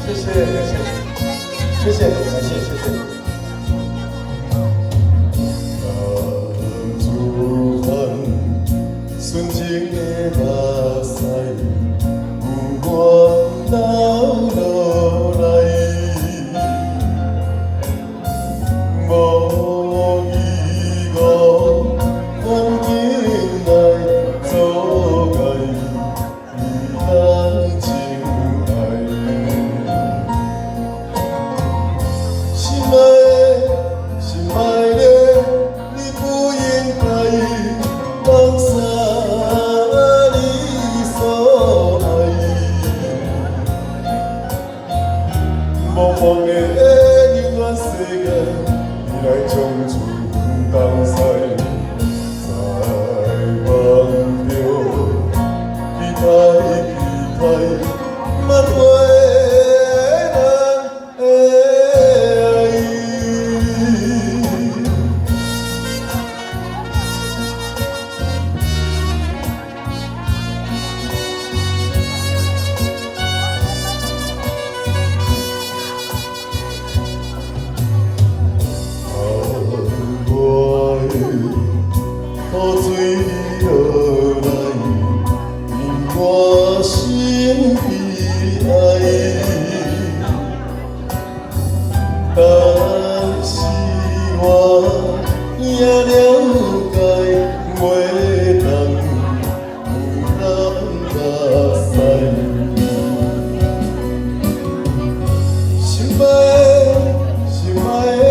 谢谢，感谢，谢谢，感谢，谢谢。主凡纯情的目屎，有我流落来，无依无环境来阻碍，咱情爱。心爱的，你不应该放下你所爱。茫茫的幽暗世界，你来将春东西，在梦中期待，挽回。雨水落来，令我心悲哀。但是我也了解，袂当目屎。心爱的，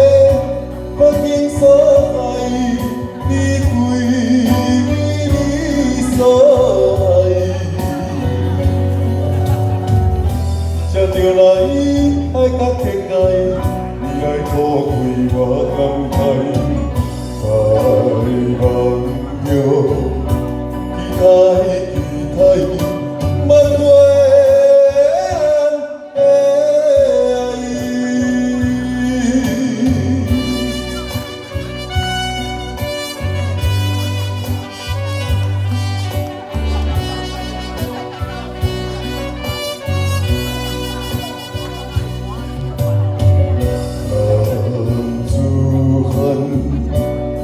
环境所在。才着来爱甲天涯，你来拖开我感慨，在梦中期待，挽回咱的爱。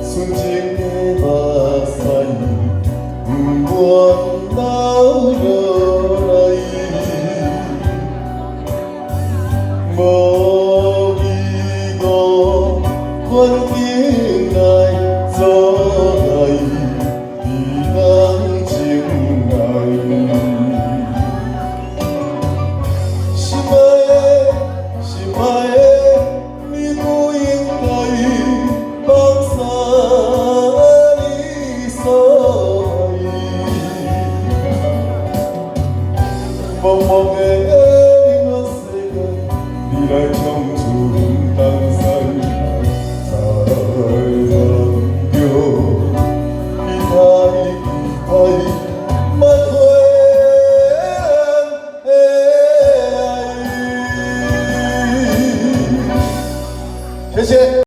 纯情的目屎，我流落来，无依无环境来阻碍，咱情爱。心爱的，你不应该放下你所爱，茫茫的